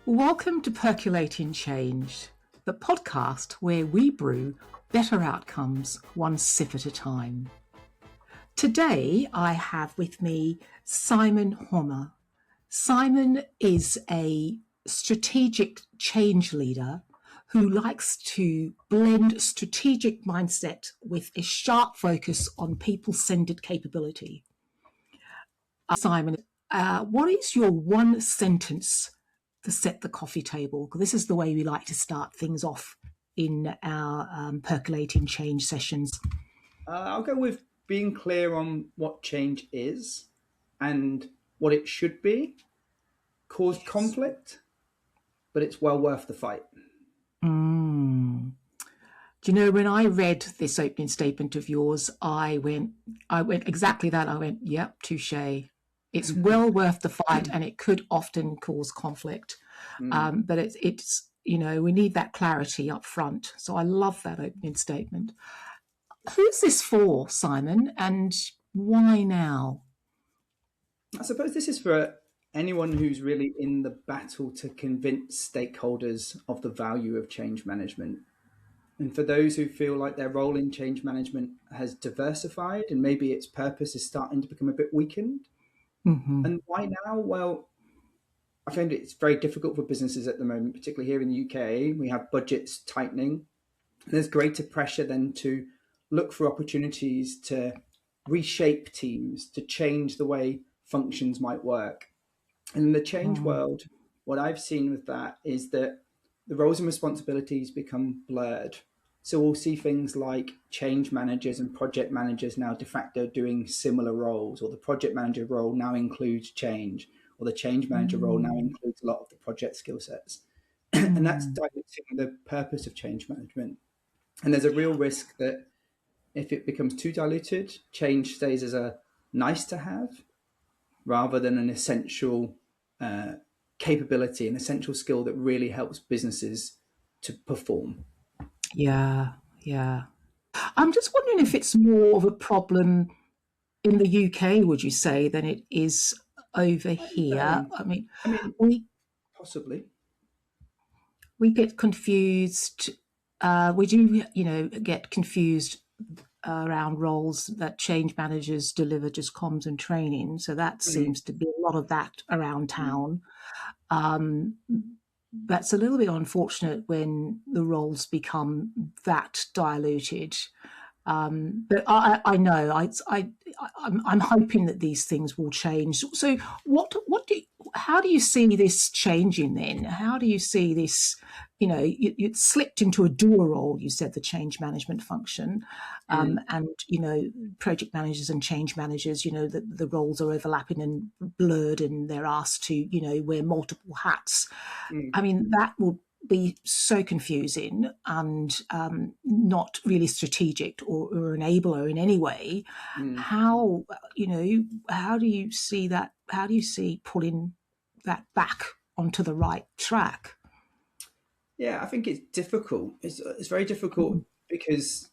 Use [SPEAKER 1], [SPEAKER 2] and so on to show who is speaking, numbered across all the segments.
[SPEAKER 1] Welcome to Percolating Change, the podcast where we brew better outcomes one sip at a time. Today I have with me Simon Homma. Simon is a strategic change leader who likes to blend strategic mindset with a sharp focus on people-centered capability. Simon, what is your one sentence to set the coffee table? This is the way we like to start things off in our Percolating Change sessions.
[SPEAKER 2] I'll go with being clear on what change is and what it should be. Caused conflict, but it's well worth the fight.
[SPEAKER 1] Do you know, when I read this opening statement of yours, I went exactly that. I went, yep, touche. It's well worth the fight, and it could often cause conflict. But it's we need that clarity up front. So I love that opening statement. Who's this for, Simon, and why now?
[SPEAKER 2] I suppose this is for anyone who's really in the battle to convince stakeholders of the value of change management. And for those who feel like their role in change management has diversified and maybe its purpose is starting to become a bit weakened. And why now? Well, I find it's very difficult for businesses at the moment, particularly here in the UK. We have budgets tightening. There's greater pressure then to look for opportunities to reshape teams, to change the way functions might work. And in the change world, what I've seen with that is that the roles and responsibilities become blurred. So we'll see things like change managers and project managers now de facto doing similar roles, or the project manager role now includes change, or the change manager role now includes a lot of the project skill sets. And that's diluting the purpose of change management. And there's a real risk that if it becomes too diluted, change stays as a nice to have rather than an essential capability, an essential skill that really helps businesses to perform.
[SPEAKER 1] Yeah. I'm just wondering if it's more of a problem in the UK, would you say, than it is over here? I mean,
[SPEAKER 2] possibly.
[SPEAKER 1] We get confused. We do, get confused around roles that change managers deliver just comms and training. So that seems to be a lot of that around town. That's a little bit unfortunate when the roles become that diluted. But I know I'm hoping that these things will change. So how do you see this changing then? How do you see this? You slipped into a dual role. You said the change management function, and project managers and change managers. The roles are overlapping and blurred, and they're asked to wear multiple hats. I mean, that will be so confusing and not really strategic or enabler in any way. How do you see that? How do you see pulling that back onto the right track?
[SPEAKER 2] Yeah, I think it's difficult. It's very difficult because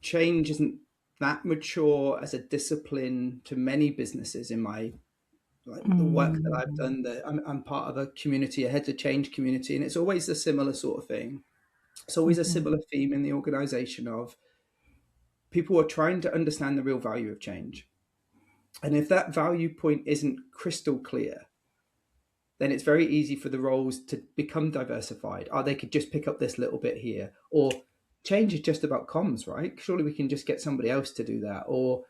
[SPEAKER 2] change isn't that mature as a discipline to many businesses in my the work that I've done. That I'm part of a community, a heads of change community, and it's always a similar sort of thing. It's always a similar theme in the organization of people are trying to understand the real value of change. And if that value point isn't crystal clear, then it's very easy for the roles to become diversified. They could just pick up this little bit here. Or change is just about comms, right? Surely we can just get somebody else to do that. Or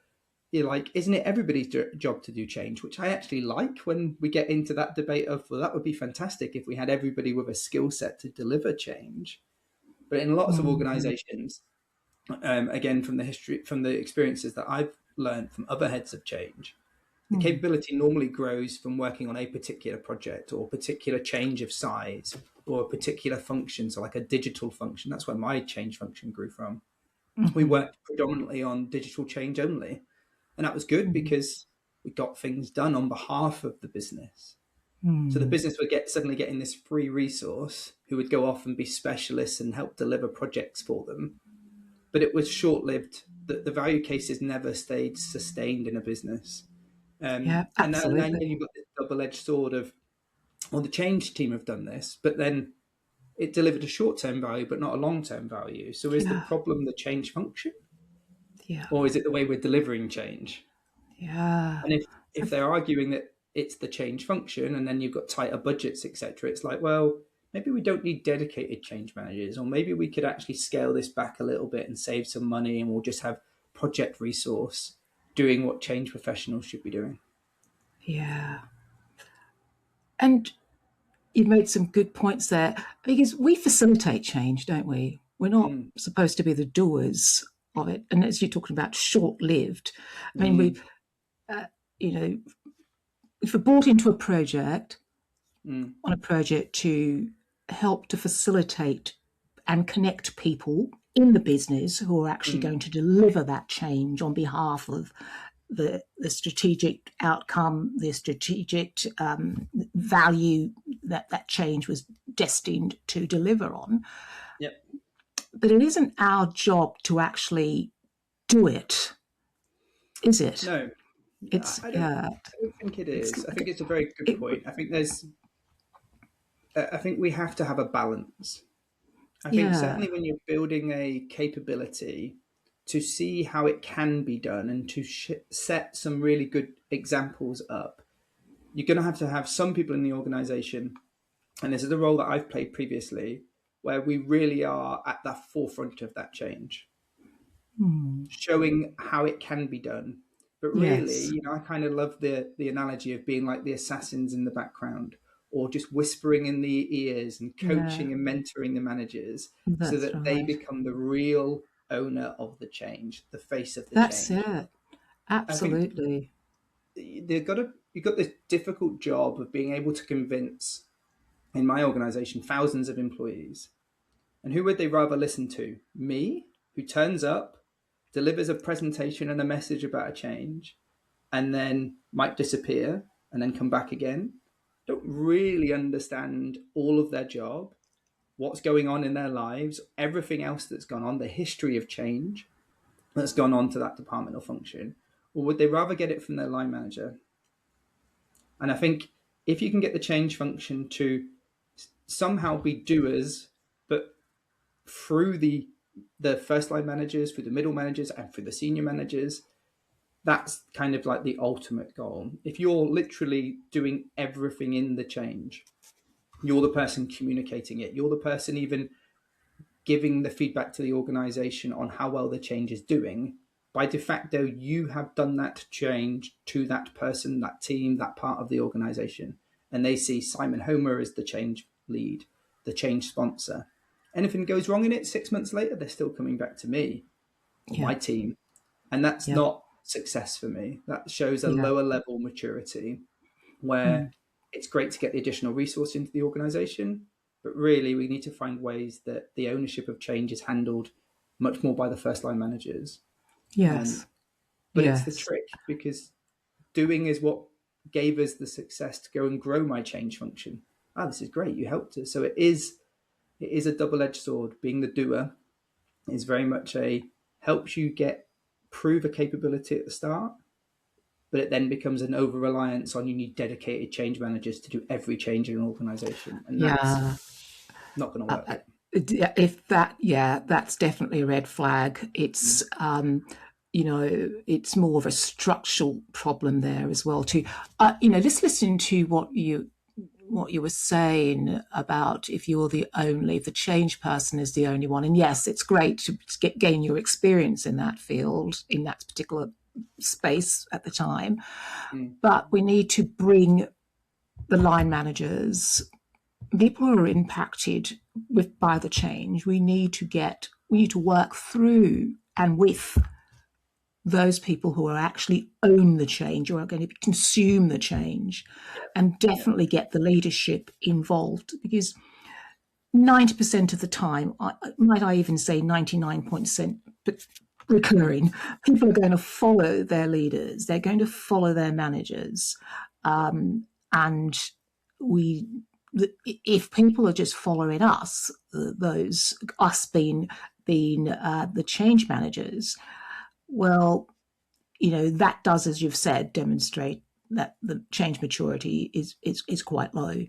[SPEAKER 2] you're like, isn't it everybody's job to do change? Which I actually like when we get into that debate of, well, that would be fantastic if we had everybody with a skill set to deliver change. But in lots of organizations, again, from the experiences that I've learned from other heads of change, the capability normally grows from working on a particular project or a particular change of size or a particular function. So like a digital function, that's where my change function grew from. We worked predominantly on digital change only. And that was good because we got things done on behalf of the business. So the business would suddenly getting this free resource who would go off and be specialists and help deliver projects for them. But it was short-lived. The value cases never stayed sustained in a business.
[SPEAKER 1] Yeah, absolutely.
[SPEAKER 2] And then you've got this double-edged sword of or the change team have done this, but then it delivered a short-term value, but not a long-term value. So is the
[SPEAKER 1] Yeah.
[SPEAKER 2] problem the change function,
[SPEAKER 1] Yeah.
[SPEAKER 2] or is it the way we're delivering change?
[SPEAKER 1] Yeah.
[SPEAKER 2] And if they're arguing that it's the change function, and then you've got tighter budgets, etc., it's like, well, maybe we don't need dedicated change managers, or maybe we could actually scale this back a little bit and save some money, and we'll just have project resource doing what change professionals should be doing.
[SPEAKER 1] Yeah. And you've made some good points there because we facilitate change, don't we? We're not
[SPEAKER 2] Mm,
[SPEAKER 1] supposed to be the doers of it. And as you're talking about short lived, I mean,
[SPEAKER 2] mm,
[SPEAKER 1] uh, you know, if we're brought into a project,
[SPEAKER 2] mm,
[SPEAKER 1] on a project to help to facilitate and connect people in the business who are actually
[SPEAKER 2] mm.
[SPEAKER 1] going to deliver that change on behalf of the strategic outcome, the strategic value that that change was destined to deliver on.
[SPEAKER 2] Yep.
[SPEAKER 1] But it isn't our job to actually do it, is it?
[SPEAKER 2] No,
[SPEAKER 1] It's
[SPEAKER 2] I
[SPEAKER 1] yeah,
[SPEAKER 2] don't think it
[SPEAKER 1] it's
[SPEAKER 2] is. I think it's a very good
[SPEAKER 1] it,
[SPEAKER 2] point. I think we have to have a balance. I think
[SPEAKER 1] yeah,
[SPEAKER 2] certainly when you're building a capability, to see how it can be done and to set some really good examples up, you're going to have some people in the organization, and this is the role that I've played previously, where we really are at the forefront of that change,
[SPEAKER 1] hmm,
[SPEAKER 2] showing how it can be done. But really,
[SPEAKER 1] yes,
[SPEAKER 2] I kind of love the analogy of being like the assassins in the background, or just whispering in the ears and
[SPEAKER 1] yeah,
[SPEAKER 2] coaching and mentoring the managers so
[SPEAKER 1] that's
[SPEAKER 2] that they
[SPEAKER 1] right.
[SPEAKER 2] become the real owner of the change, the face of the
[SPEAKER 1] That's
[SPEAKER 2] change.
[SPEAKER 1] it.
[SPEAKER 2] I think
[SPEAKER 1] Absolutely.
[SPEAKER 2] you've got this difficult job of being able to convince, in my organization, thousands of employees. And who would they rather listen to? Me, who turns up, delivers a presentation and a message about a change, and then might disappear and then come back again, don't really understand all of their job, what's going on in their lives, everything else that's gone on, the history of change that's gone on to that department or function? Or would they rather get it from their line manager? And I think if you can get the change function to somehow be doers, but through the first line managers, through the middle managers, and through the senior managers, that's kind of like the ultimate goal. If you're literally doing everything in the change, you're the person communicating it, you're the person even giving the feedback to the organization on how well the change is doing. By de facto, you have done that change to that person, that team, that part of the organization. And they see Simon Homma as the change lead, the change sponsor. Anything goes wrong in it 6 months later, they're still coming back to me or
[SPEAKER 1] Yeah.
[SPEAKER 2] my team. And that's
[SPEAKER 1] Yeah.
[SPEAKER 2] not success for me. That shows a
[SPEAKER 1] Yeah.
[SPEAKER 2] lower level maturity
[SPEAKER 1] Mm.
[SPEAKER 2] where it's great to get the additional resource into the organization, but really we need to find ways that the ownership of change is handled much more by the first line managers. Um,
[SPEAKER 1] Yes.
[SPEAKER 2] but it's the
[SPEAKER 1] Yes.
[SPEAKER 2] trick, because doing is what gave us the success to go and grow my change function. Ah, this is great, you helped us. So it is a double-edged sword. Being the doer is very much a helps you prove a capability at the start, but it then becomes an over reliance on you need dedicated change managers to do every change in an organization, and that's
[SPEAKER 1] Yeah.
[SPEAKER 2] not going to
[SPEAKER 1] Uh,
[SPEAKER 2] work.
[SPEAKER 1] uh, if that, yeah, that's definitely a red flag.
[SPEAKER 2] Mm,
[SPEAKER 1] It's more of a structural problem there as well too. Just listening to what you were saying about if the change person is the only one, and yes, it's great to gain your experience in that field, in that particular space at the time,
[SPEAKER 2] mm,
[SPEAKER 1] but we need to bring the line managers, people who are impacted by the change. We need to work through and with those people who are actually own the change or are going to consume the change,
[SPEAKER 2] yeah,
[SPEAKER 1] and
[SPEAKER 2] yeah,
[SPEAKER 1] definitely get the leadership involved, because 90% of the time, might I even say 99%, but recurring, people are going to follow their leaders. They're going to follow their managers.
[SPEAKER 2] yeah,
[SPEAKER 1] And we, if people are just following us, those us being the change managers, well, that does, as you've said, demonstrate that the change maturity is quite low.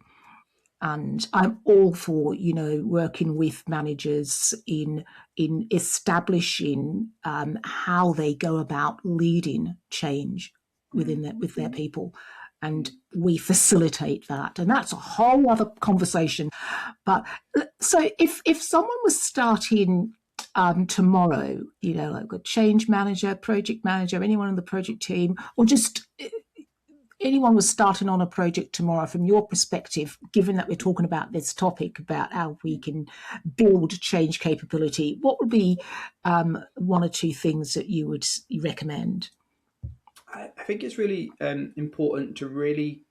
[SPEAKER 1] And I'm all for, working with managers in establishing how they go about leading change with their people, and we facilitate that, and that's a whole other conversation. But so if someone was starting tomorrow, like a change manager, project manager, anyone on the project team, or just anyone was starting on a project tomorrow, from your perspective, given that we're talking about this topic about how we can build change capability, what would be one or two things that you would recommend?
[SPEAKER 2] I think it's really important to really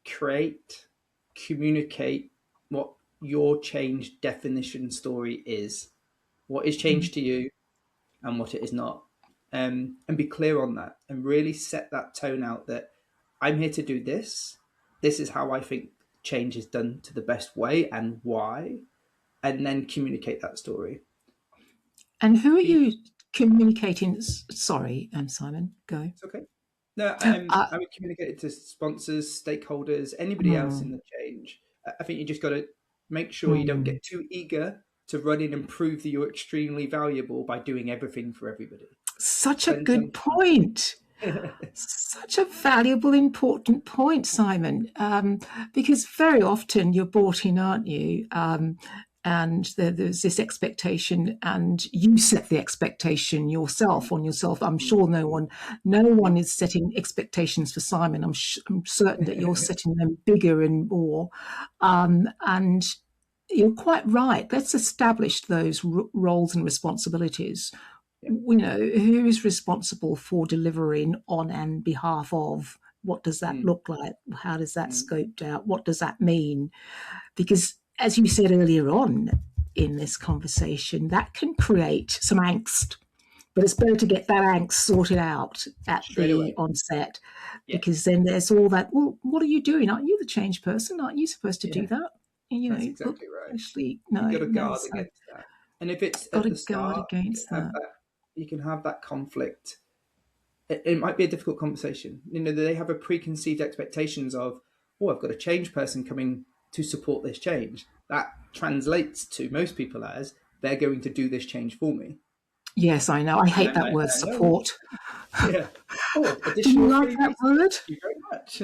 [SPEAKER 2] communicate what your change definition story is. What is change to you and what it is not. And be clear on that and really set that tone out that I'm here to do this. This is how I think change is done to the best way and why. And then communicate that story.
[SPEAKER 1] And who are
[SPEAKER 2] Be,
[SPEAKER 1] you communicating? Sorry, Simon, go.
[SPEAKER 2] it's okay. No,
[SPEAKER 1] Uh,
[SPEAKER 2] I would communicate it to sponsors, stakeholders, anybody else in
[SPEAKER 1] mm,
[SPEAKER 2] the change. I think you just got to make sure you don't
[SPEAKER 1] mm.
[SPEAKER 2] get too eager to run in and prove that you're extremely valuable by doing everything for everybody.
[SPEAKER 1] Such a
[SPEAKER 2] Spend some
[SPEAKER 1] good
[SPEAKER 2] time.
[SPEAKER 1] point. Such a valuable, important point, Simon, because very often you're brought in, aren't you? And there's this expectation, and you set the expectation yourself on yourself. I'm sure no one is setting expectations for Simon. I'm certain that you're setting them bigger and more. And you're quite right. Let's establish those roles and responsibilities.
[SPEAKER 2] Yeah.
[SPEAKER 1] Who is responsible for delivering on and behalf of? What does that
[SPEAKER 2] Mm,
[SPEAKER 1] look like? How does that
[SPEAKER 2] mm,
[SPEAKER 1] scoped out? What does that mean? Because as you said earlier on in this conversation, that can create some angst. But it's better to get that angst sorted out at
[SPEAKER 2] straight
[SPEAKER 1] the
[SPEAKER 2] away.
[SPEAKER 1] onset,
[SPEAKER 2] Yeah.
[SPEAKER 1] because then there's all that, well, what are you doing? Aren't you the change person? Aren't you supposed to do
[SPEAKER 2] Yeah.
[SPEAKER 1] that?
[SPEAKER 2] That's
[SPEAKER 1] But
[SPEAKER 2] exactly right.
[SPEAKER 1] actually,
[SPEAKER 2] You've got
[SPEAKER 1] no,
[SPEAKER 2] to
[SPEAKER 1] no.
[SPEAKER 2] guard
[SPEAKER 1] So
[SPEAKER 2] against that. And if it's
[SPEAKER 1] got
[SPEAKER 2] at
[SPEAKER 1] to
[SPEAKER 2] the
[SPEAKER 1] guard
[SPEAKER 2] start,
[SPEAKER 1] against that.
[SPEAKER 2] you can have that conflict. It might be a difficult conversation. They have a preconceived expectations of, oh, I've got a change person coming to support this change. That translates to most people as they're going to do this change for me.
[SPEAKER 1] Yes, I know. I
[SPEAKER 2] And
[SPEAKER 1] hate
[SPEAKER 2] I'm
[SPEAKER 1] that
[SPEAKER 2] like,
[SPEAKER 1] word
[SPEAKER 2] no,
[SPEAKER 1] support.
[SPEAKER 2] yeah. Oh,
[SPEAKER 1] Do you
[SPEAKER 2] additional
[SPEAKER 1] like that
[SPEAKER 2] freebies?
[SPEAKER 1] word?
[SPEAKER 2] Thank you very much.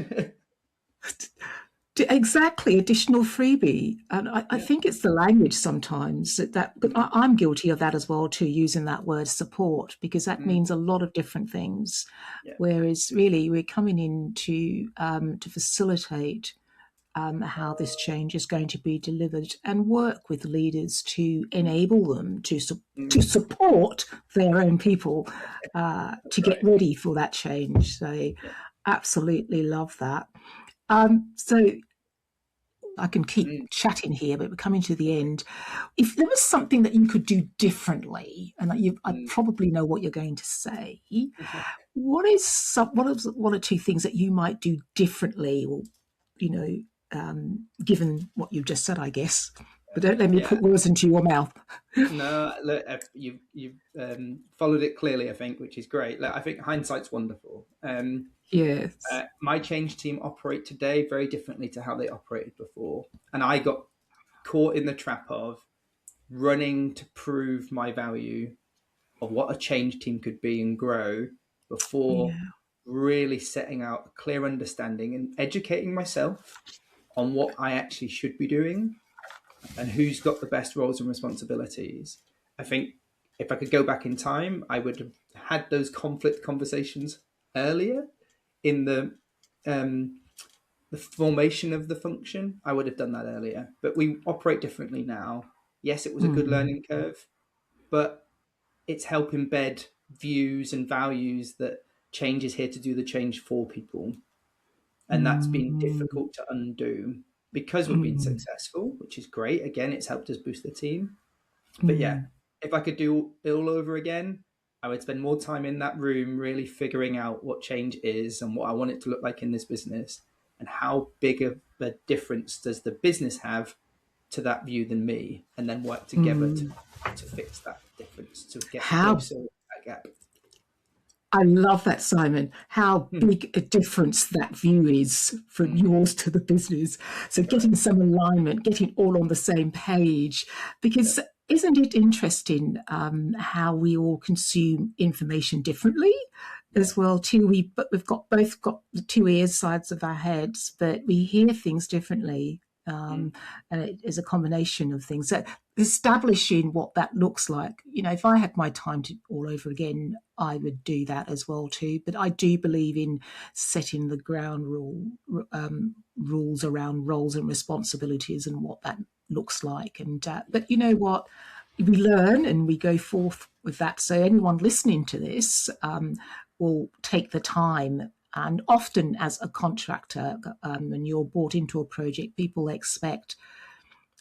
[SPEAKER 1] Exactly, additional freebie. And I
[SPEAKER 2] Yeah.
[SPEAKER 1] think it's the language sometimes but
[SPEAKER 2] Mm,
[SPEAKER 1] I'm guilty of that as well too, using that word support, because that
[SPEAKER 2] mm,
[SPEAKER 1] means a lot of different things.
[SPEAKER 2] yeah.
[SPEAKER 1] Whereas really we're coming in to facilitate how this change is going to be delivered, and work with leaders to
[SPEAKER 2] Mm,
[SPEAKER 1] enable them to
[SPEAKER 2] mm,
[SPEAKER 1] support their own people
[SPEAKER 2] that's
[SPEAKER 1] to get
[SPEAKER 2] right.
[SPEAKER 1] ready for that change. So
[SPEAKER 2] Yeah.
[SPEAKER 1] absolutely love that. So I can keep
[SPEAKER 2] Mm,
[SPEAKER 1] chatting here, but we're coming to the
[SPEAKER 2] okay.
[SPEAKER 1] end. If there was something that you could do differently, and I
[SPEAKER 2] Mm.
[SPEAKER 1] probably know what you're going to say, what is one or two things that you might do differently, or you know, given what you've just said, I guess. But don't let me
[SPEAKER 2] Yeah.
[SPEAKER 1] put words into your mouth.
[SPEAKER 2] No, look, you've followed it clearly, I think, which is great. Look, I think hindsight's wonderful.
[SPEAKER 1] Yes.
[SPEAKER 2] My change team operate today very differently to how they operated before, and I got caught in the trap of running to prove my value of what a change team could be and grow before
[SPEAKER 1] Yeah.
[SPEAKER 2] really setting out a clear understanding and educating myself on what I actually should be doing and who's got the best roles and responsibilities. I think if I could go back in time, I would have had those conflict conversations earlier in um, the formation of the function. I would have done that earlier, but we operate differently now. Yes, it was a good
[SPEAKER 1] Mm,
[SPEAKER 2] learning curve, but it's help embed views and values that change is here to do the change for people. And that's been
[SPEAKER 1] mm,
[SPEAKER 2] difficult to undo because we've been
[SPEAKER 1] mm,
[SPEAKER 2] successful, which is great. Again, it's helped us boost the team. But yeah,
[SPEAKER 1] mm,
[SPEAKER 2] if I could do it all over again, I would spend more time in that room really figuring out what change is and what I want it to look like in this business and how big of a difference does the business have to that view than me, and then work together
[SPEAKER 1] mm.
[SPEAKER 2] to fix that difference, to get
[SPEAKER 1] How
[SPEAKER 2] closer to that gap.
[SPEAKER 1] I love that, Simon, how big a difference that view is from yours to the business. So getting
[SPEAKER 2] Correct.
[SPEAKER 1] some alignment, getting all on the same page,
[SPEAKER 2] Yeah.
[SPEAKER 1] because isn't it interesting how we all consume information differently
[SPEAKER 2] Yeah.
[SPEAKER 1] as well too? We've both got the two ears sides of our heads, but we hear things differently.
[SPEAKER 2] Mm.
[SPEAKER 1] And it is a combination of things. So establishing what that looks like, if I had my time to all over again, I would do that as well too. But I do believe in setting the ground rules around roles and responsibilities and what that looks like. And but you know what, we learn and we go forth with that. So anyone listening to this will take the time. And often, as a contractor, when you're brought into a project, people expect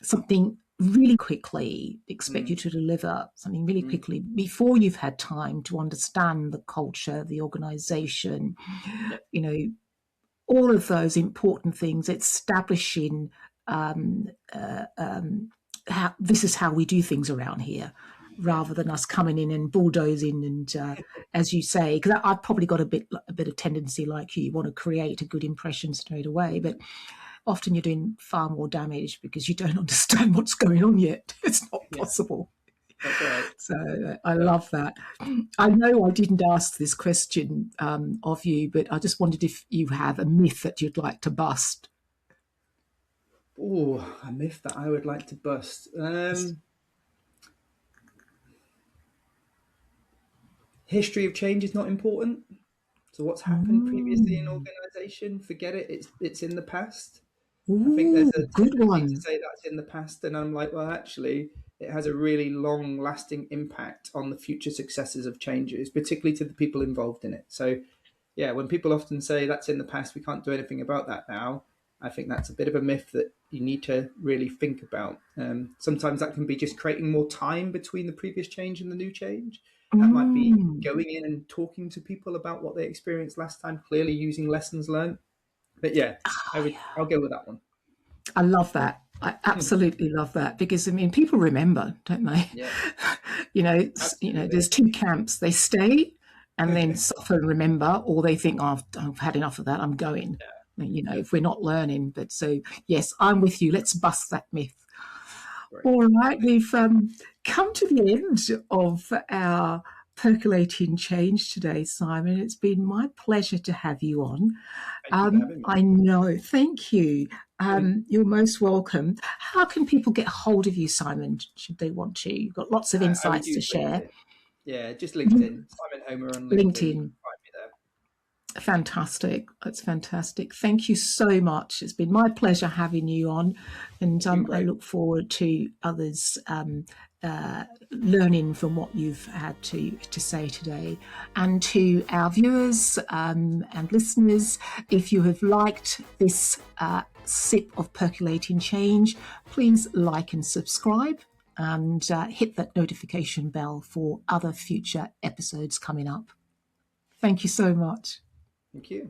[SPEAKER 1] something really quickly, expect you
[SPEAKER 2] Mm.
[SPEAKER 1] to deliver something really
[SPEAKER 2] Mm.
[SPEAKER 1] quickly before you've had time to understand the culture, the organization,
[SPEAKER 2] Yeah.
[SPEAKER 1] you know, all of those important things, establishing um, how this is how we do things around here,
[SPEAKER 2] Yeah.
[SPEAKER 1] rather than us coming in and bulldozing and, as you say, because I've probably got a bit of tendency like you want to create a good impression straight away, but often you're doing far more damage because you don't understand what's going on yet. It's not
[SPEAKER 2] Yeah.
[SPEAKER 1] possible.
[SPEAKER 2] That's right.
[SPEAKER 1] So I
[SPEAKER 2] Yeah.
[SPEAKER 1] love that. I know I didn't ask this question of you, but I just wondered if you have a myth that you'd like to bust.
[SPEAKER 2] Oh, a myth that I would like to bust. History of change is not important. So what's happened previously in
[SPEAKER 1] Mm.
[SPEAKER 2] organization, forget it. It's in the past. I think there's
[SPEAKER 1] Ooh,
[SPEAKER 2] a
[SPEAKER 1] good
[SPEAKER 2] tendency to
[SPEAKER 1] one.
[SPEAKER 2] say that's in the past, and I'm like, well, actually, it has a really long lasting impact on the future successes of changes, particularly to the people involved in it. So, yeah, when people often say that's in the past, we can't do anything about that now, I think that's a bit of a myth that you need to really think about. Sometimes that can be just creating more time between the previous change and the new change. That might be
[SPEAKER 1] Mm.
[SPEAKER 2] going in and talking to people about what they experienced last time, clearly using lessons learned. But yeah, I'll go with that one.
[SPEAKER 1] I love that. I absolutely love that because I mean, people remember, don't they?
[SPEAKER 2] Yeah,
[SPEAKER 1] There's
[SPEAKER 2] absolutely.
[SPEAKER 1] two camps. They stay and then suffer and remember, or they think, oh, I've had enough of that. I'm going.
[SPEAKER 2] Yeah,
[SPEAKER 1] If we're not learning. But so yes, I'm with you. Let's bust that myth.
[SPEAKER 2] great.
[SPEAKER 1] All right, we've come to the end of our percolating change today, Simon. It's been my pleasure to have you on.
[SPEAKER 2] Thank you for having me.
[SPEAKER 1] I know. Thank you. You're most welcome. How can people get hold of you, Simon, should they want to? You've got lots of
[SPEAKER 2] I would
[SPEAKER 1] insights to
[SPEAKER 2] use
[SPEAKER 1] share.
[SPEAKER 2] LinkedIn. Yeah, just LinkedIn. Simon Homer on LinkedIn. You can
[SPEAKER 1] LinkedIn.
[SPEAKER 2] find me there.
[SPEAKER 1] Fantastic. That's fantastic. Thank you so much. It's been my pleasure having you on, and
[SPEAKER 2] It's been
[SPEAKER 1] I
[SPEAKER 2] great.
[SPEAKER 1] look forward to others learning from what you've had to say today. And to our viewers and listeners, if you have liked this sip of percolating change, please like and subscribe and hit that notification bell for other future episodes coming up. Thank you so much.
[SPEAKER 2] Thank you.